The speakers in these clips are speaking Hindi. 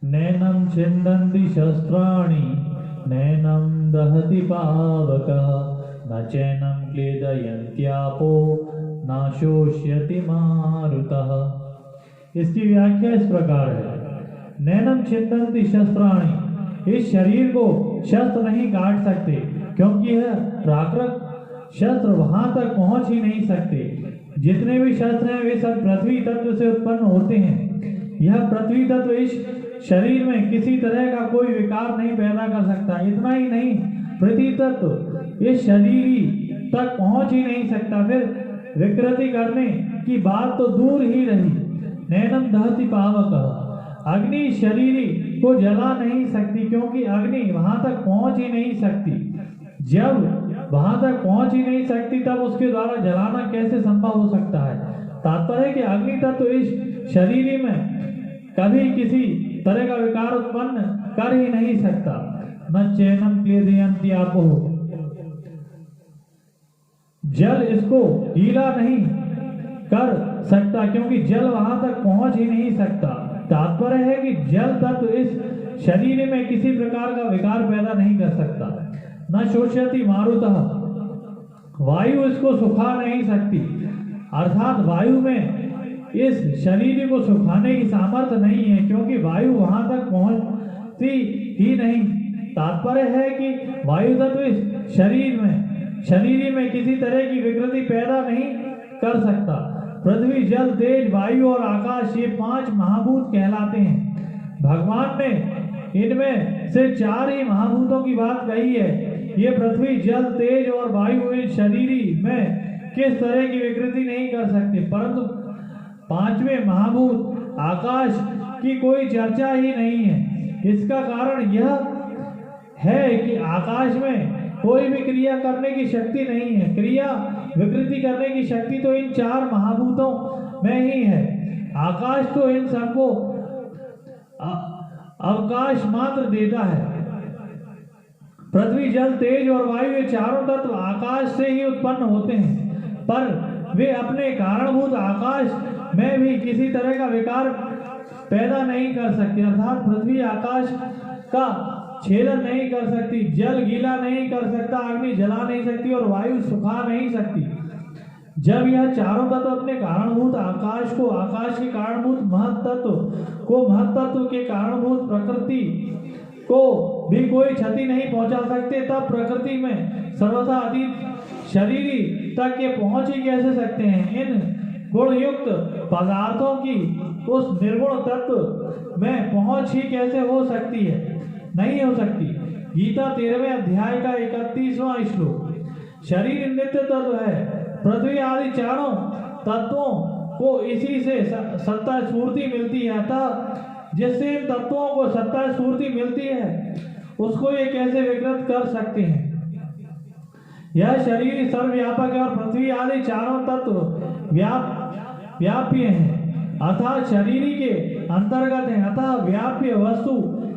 नैनं छिन्दन्ति शस्त्राणि नैनं दहति पावकः न चैनं क्लेदयन्त्यापो न शोष्यति मारुतः। इसकी व्याख्या इस प्रकार है। नैनं छिन्दन्ति शस्त्राणि, इस शरीर को शस्त्र नहीं काट सकते क्योंकि यह प्राकृत शस्त्र वहां तक पहुंच ही नहीं सकते। जितने भी शस्त्र हैं वे सब पृथ्वी तत्व से उत्पन्न होते हैं। यह पृथ्वी तत्व इस शरीर में किसी तरह का कोई विकार नहीं पैदा कर सकता। इतना ही नहीं, पृथ्वी तत्व इस शरीर तक पहुंच ही नहीं सकता, फिर विकृति करने की बात तो दूर ही रही। नैनं दहति पावकः, अग्नि शरीर को जला नहीं सकती क्योंकि अग्नि वहां तक पहुंच ही नहीं सकती। जब वहां तक पहुंच ही नहीं सकती तब उसके द्वारा जलाना कैसे संभव हो सकता है। तात्पर्य है कि अग्नि तत्व इस शरीर में कभी किसी तरह का विकार उत्पन्न कर ही नहीं सकता। न चैनं क्लेदयन्त्यापो, जल इसको गीला नहीं कर सकता क्योंकि जल वहां तक पहुंच ही नहीं सकता। तात्पर्य है कि जल तत्व इस शरीर में किसी प्रकार का विकार पैदा नहीं कर सकता। न शोष्यति मारुतः, वायु इसको सुखा नहीं सकती, अर्थात वायु में इस शरीर को सुखाने की सामर्थ्य नहीं है क्योंकि वायु वहां तक पहुंचती ही नहीं। तात्पर्य है कि वायु तत्व इस शरीर में किसी तरह की विकृति पैदा नहीं कर सकता। पृथ्वी, जल, तेज, वायु और आकाश, ये 5 महाभूत कहलाते हैं। भगवान ने इनमें से 4 ही महाभूतों की बात कही है। ये पृथ्वी, जल, तेज और वायु इस शरीर में किस तरह की विकृति नहीं कर सकते, परंतु 5वें महाभूत आकाश की कोई चर्चा ही नहीं है। इसका कारण यह है कि आकाश में कोई भी क्रिया करने की शक्ति नहीं है। क्रिया विकृति करने की शक्ति तो इन 4 महाभूतों में ही है। आकाश तो इन सबको अवकाश मात्र देता है। पृथ्वी, जल, तेज और वायु, ये चारों तत्व आकाश से ही उत्पन्न होते हैं, पर वे अपने कारणभूत आकाश में भी किसी तरह का विकार पैदा नहीं कर सकते। अर्थात पृथ्वी आकाश का छेदन नहीं कर सकती, जल गीला नहीं कर सकता, अग्नि जला नहीं सकती और वायु सुखा नहीं सकती। जब यह चारों तत्व अपने कारणभूत आकाश को, आकाश के कारणभूत महत्तत्व को, महत्तत्व के कारणभूत प्रकृति को भी कोई क्षति नहीं पहुंचा सकते, तब प्रकृति में सर्वथा अतीत शरीर तक के पहुंच ही कैसे सकते हैं। इन गुणयुक्त पदार्थों की उस निर्गुण तत्व में पहुंच ही कैसे हो सकती है, नहीं हो सकती। गीता 13वें अध्याय का 31वां श्लोक। शरीर नित्य तत्व है। पृथ्वी आदि चारों तत्वों को इसी से सत्ता स्फूर्ति मिलती है, अतः जिससे इन तत्वों को सत्ता स्फूर्ति मिलती है उसको ये कैसे विकृत कर सकते हैं। यह शरीर सर्वव्यापक है और पृथ्वी आदि चारों तत्व व्याप्य हैं, अतः शरीर के अंतर्गत है। अतः व्याप्य वस्तु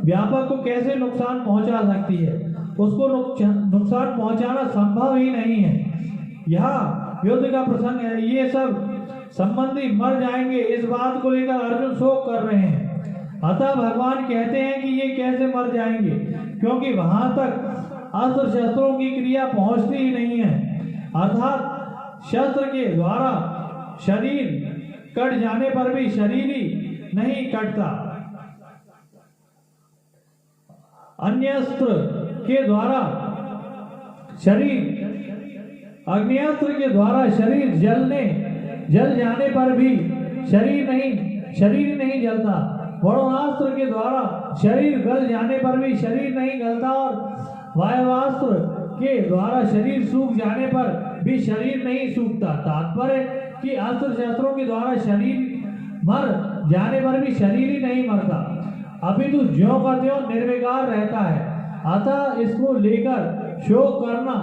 व्यापक को कैसे नुकसान पहुंचा सकती है, उसको नुकसान पहुंचाना संभव ही नहीं है। यह युद्ध का प्रसंग है, ये सब संबंधी मर जाएंगे, इस बात को लेकर अर्जुन शोक कर रहे हैं। अतः भगवान कहते हैं कि ये कैसे मर जाएंगे, क्योंकि वहां तक अस्त्र शस्त्रों की क्रिया पहुंचती ही नहीं है। अर्थात शस्त्र के द्वारा शरीर कट जाने पर भी शरीर ही नहीं कटता, अन्यस्त्र के द्वारा शरीर, अग्नियस्त्र के द्वारा शरीर जल जाने पर भी शरीर नहीं जलता। वरुणास्त्र के द्वारा शरीर गल जाने पर भी शरीर नहीं गलता और वायवास्त्र के द्वारा शरीर सूख जाने पर भी शरीर नहीं सूखता। तात्पर्य कि अस्त्र शस्त्रों के द्वारा शरीर मर जाने पर भी शरीर ही नहीं मरता, अपितु ज्यों का त्यों निर्विकार रहता है। अतः इसको लेकर शोक करना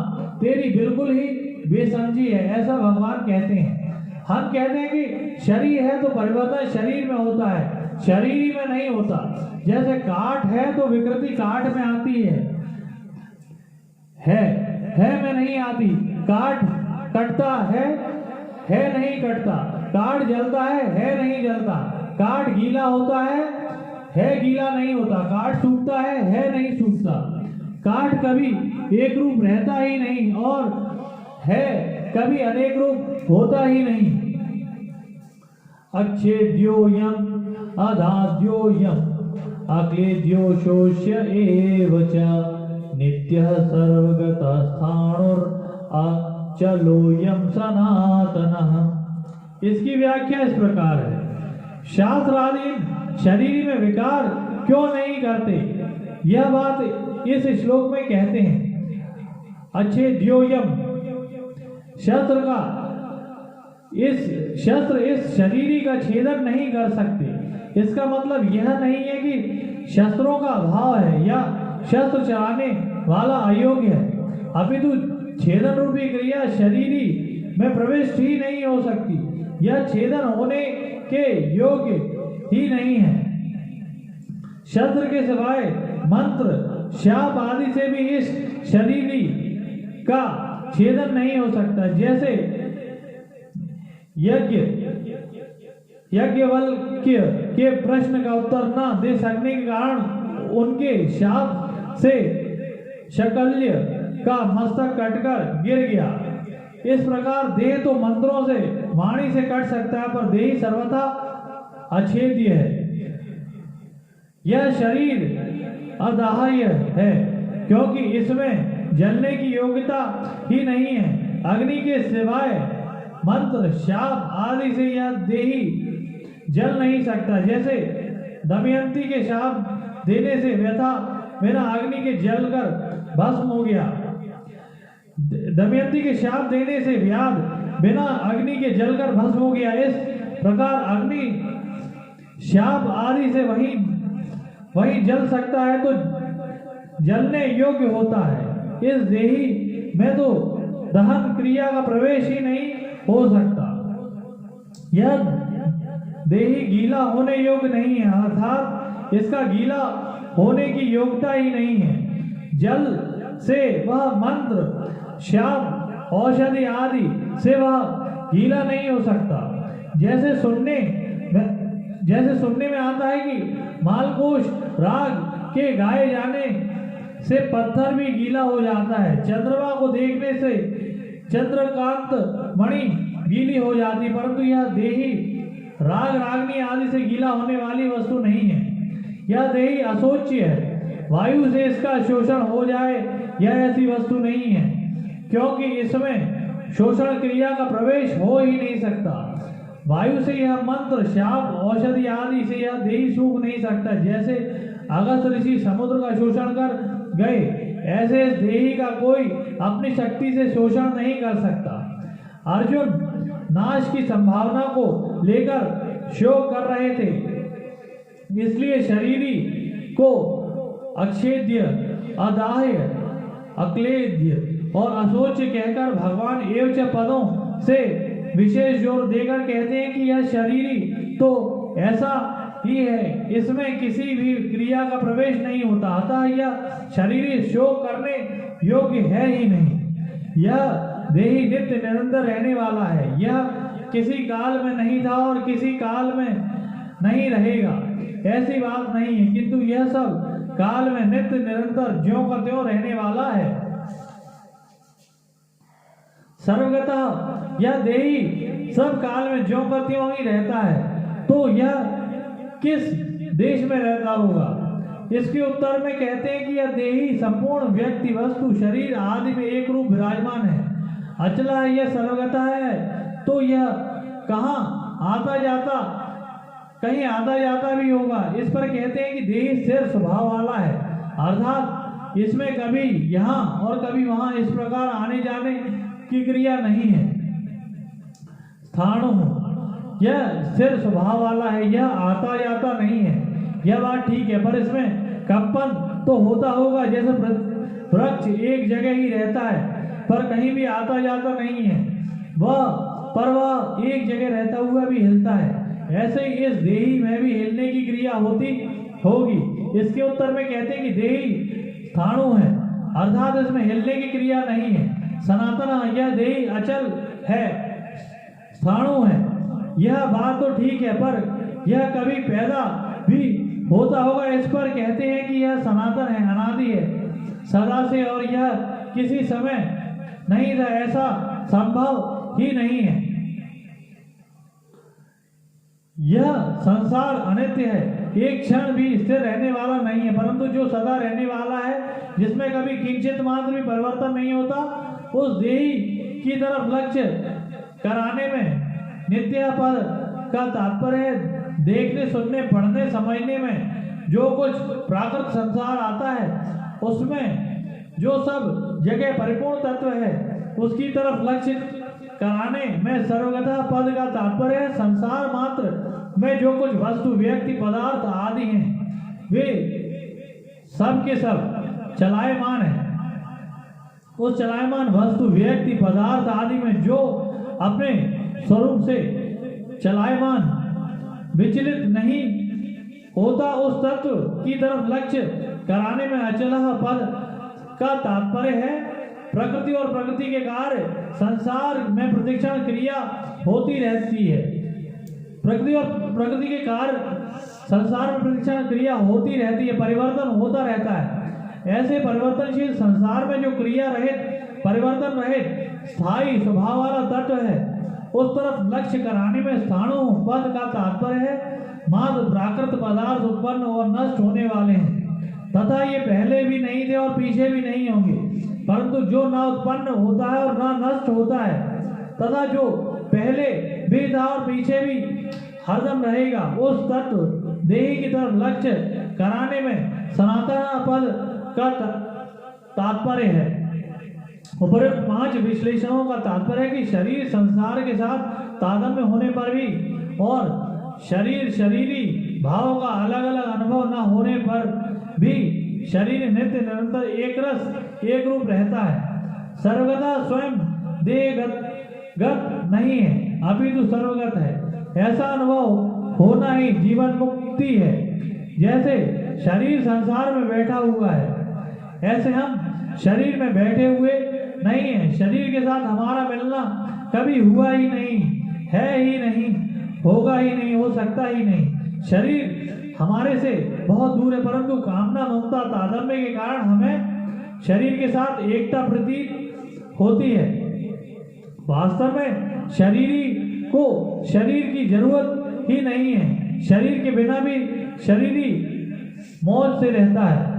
तेरी बिल्कुल ही बेसमझी है, ऐसा भगवान कहते हैं। हम कहते हैं कि शरीर है तो परिवर्तन शरीर में होता है, शरीर में नहीं होता। जैसे काट है तो विकृति काट में आती है में नहीं आती। काट कटता है नहीं कटता। काट जलता है नहीं जलता। काट गीला होता है है गीला नहीं होता, काठ सूखता है नहीं सूखता। काठ कभी एक रूप रहता ही नहीं और है कभी अनेक रूप होता ही नहीं। अच्छेद्योयम अधाद्योयम अक्लेद्यो शोष्य एव च नित्यः सर्वगतः स्थाणुर अचलोयम सनातनः। इसकी व्याख्या इस प्रकार है, शास्त्राधीन शरीर में विकार क्यों नहीं करते, यह बात इस श्लोक में कहते हैं। अच्छेद्योयम शस्त्र इस शरीरी का छेदन नहीं कर सकते। इसका मतलब यह नहीं है कि शस्त्रों का अभाव है या शस्त्र चलाने वाला अयोग्य है, अपितु छेदन रूपी क्रिया शरीरी में प्रविष्ट ही नहीं हो सकती, यह छेदन होने के योग्य ही नहीं है। शस्त्र के सिवाय मंत्र शाप आदि से भी इस शरीरी का छेदन नहीं हो सकता। जैसे याज्ञवल्क्य के प्रश्न का उत्तर न दे सकने के कारण उनके शाप से शकल्य का मस्तक कटकर गिर गया। इस प्रकार देह तो मंत्रों से वाणी से कट सकता है, पर देह सर्वथा अछेद्य है। यह शरीर अदाह्य है क्योंकि इसमें जलने की योग्यता ही नहीं है। अग्नि के सिवाय मंत्र शाप आदि से यह देही जल नहीं सकता। जैसे दमयंती के शाप देने से व्यथा बिना अग्नि के जलकर भस्म हो गया, दमयंती के शाप देने से व्याध बिना अग्नि के जलकर भस्म हो गया। इस प्रकार अग्नि शाप आदि से वही जल सकता है तो जलने योग्य होता है। इस देही में तो दहन क्रिया का प्रवेश ही नहीं हो सकता। यह देही गीला होने योग्य नहीं है, अर्थात इसका गीला होने की योग्यता ही नहीं है। जल से वह मंत्र शाप औषधि आदि से वह गीला नहीं हो सकता। जैसे सुनने में आता है कि मालकोश राग के गाए जाने से पत्थर भी गीला हो जाता है। चंद्रमा को देखने से चंद्रकांत मणि गीली हो जाती, परंतु यह देही राग रागनी आदि से गीला होने वाली वस्तु नहीं है। यह देही अशोच्य है, वायु से इसका शोषण हो जाए यह ऐसी वस्तु नहीं है, क्योंकि इसमें शोषण क्रिया का प्रवेश हो ही नहीं सकता। वायु से यह मंत्र शाप औषधि आदि से यह देही सूख नहीं सकता। जैसे अगस्त ऋषि समुद्र का शोषण कर गए, ऐसे इस देही का कोई अपनी शक्ति से शोषण नहीं कर सकता। अर्जुन नाश की संभावना को लेकर शोक कर रहे थे, इसलिए शरीरी को अक्षेद्य अदाह्य अक्लेद्य और अशोच्य कहकर भगवान एवं पदों से विशेष जोर देकर कहते हैं कि यह शरीरी तो ऐसा ही है, इसमें किसी भी क्रिया का प्रवेश नहीं होता, अतः यह शरीरी शोक करने योग्य है ही नहीं। यह देही नित्य निरंतर रहने वाला है, यह किसी काल में नहीं था और किसी काल में नहीं रहेगा, ऐसी बात नहीं है, किंतु यह सब काल में नित्य निरंतर ज्यों का त्यों रहने वाला है। सर्वगतः यह देही सब काल में ज्यों का त्यों ही रहता है, तो यह किस देश में रहता होगा? इसके उत्तर में कहते हैं कि यह देही संपूर्ण व्यक्ति वस्तु शरीर आदि में एक रूप विराजमान है, अचला है, यह सर्वगतः है, तो यह कहाँ आता जाता, कहीं आता जाता भी होगा। इस पर कहते हैं कि देही स्थिर स्वभाव वाला है, अर्थात इसमें कभी यहाँ और कभी वहां इस प्रकार आने जाने की क्रिया नहीं है। स्थाणु यह स्थिर स्वभाव वाला है, यह आता जाता नहीं है, यह बात ठीक है, पर इसमें कंपन तो होता होगा। जैसे वृक्ष एक जगह ही रहता है पर कहीं भी आता जाता नहीं है, वह एक जगह रहता हुआ भी हिलता है, ऐसे ही इस देही में भी हिलने की क्रिया होती होगी। इसके उत्तर में कहते हैं कि देही स्थाणु है, अर्थात इसमें हिलने की क्रिया नहीं है। सनातन यह देही अचल है, स्थाणु है, यह बात तो ठीक है, पर यह कभी पैदा भी होता होगा, इस पर कहते हैं कि यह सनातन है, अनादि है, सदा से, और यह किसी समय नहीं था, ऐसा संभव ही नहीं है। यह संसार अनित्य है, एक क्षण भी स्थिर रहने वाला नहीं है, परंतु जो सदा रहने वाला है, जिसमें कभी किंचित मात्र भी परिवर्तन नहीं होता, उस देही की तरफ लक्ष्य कराने में नित्य पद का तात्पर्य है। देखने, सुनने, पढ़ने, समझने में जो कुछ प्राकृत संसार आता है, उसमें जो सब जगह परिपूर्ण तत्व है, उसकी तरफ लक्ष्य कराने में सर्वगता पद का तात्पर्य है। संसार मात्र में जो कुछ वस्तु, व्यक्ति, पदार्थ आदि हैं, वे सब के सब चलायमान है। उस चलायमान वस्तु, व्यक्ति, पदार्थ आदि में जो अपने स्वरूप से चलायमान, विचलित नहीं होता, उस तत्व की तरफ लक्ष्य कराने में अचलः पद का तात्पर्य है। प्रकृति और प्रकृति के कार्य संसार में प्रतिक्षण क्रिया होती रहती है। प्रकृति और प्रकृति के कार्य संसार में प्रतिक्षण क्रिया होती रहती है, परिवर्तन होता रहता है। ऐसे परिवर्तनशील संसार में जो क्रिया रहित, परिवर्तन रहित, स्थायी स्वभाव वाला तत्व है, उस तरफ लक्ष्य कराने में स्थाणु पद का तात्पर्य है। मात्र प्राकृत पदार्थ उत्पन्न और नष्ट होने वाले हैं, तथा ये पहले भी नहीं थे और पीछे भी नहीं होंगे, परंतु जो न उत्पन्न होता है और न नष्ट होता है, तथा जो पहले भी था और पीछे भी हरदम रहेगा, उस तत्व देही की तरफ लक्ष्य कराने में सनातन पद का तात्पर्य है। उपरोक्त 5 विश्लेषणों का तात्पर्य है कि शरीर संसार के साथ तादात्म्य होने पर भी और शरीर शरीरी भावों का अलग अलग अनुभव न होने पर भी शरीर नित्य निरंतर एक रस, एक रूप रहता है। सर्वगता स्वयं देहगत नहीं है, अपितु सर्वगत है। ऐसा अनुभव होना ही जीवन मुक्ति है। जैसे शरीर संसार में बैठा हुआ है, ऐसे हम शरीर में बैठे हुए नहीं है। शरीर के साथ हमारा मिलना कभी हुआ ही नहीं, है ही नहीं, होगा ही नहीं, हो सकता ही नहीं। शरीर हमारे से बहुत दूर है, परंतु कामना, ममता, तादात्म्य के कारण हमें शरीर के साथ एकता प्रतीत होती है। वास्तव में शरीरी को शरीर की जरूरत ही नहीं है। शरीर के बिना भी शरीरी मौज से रहता है।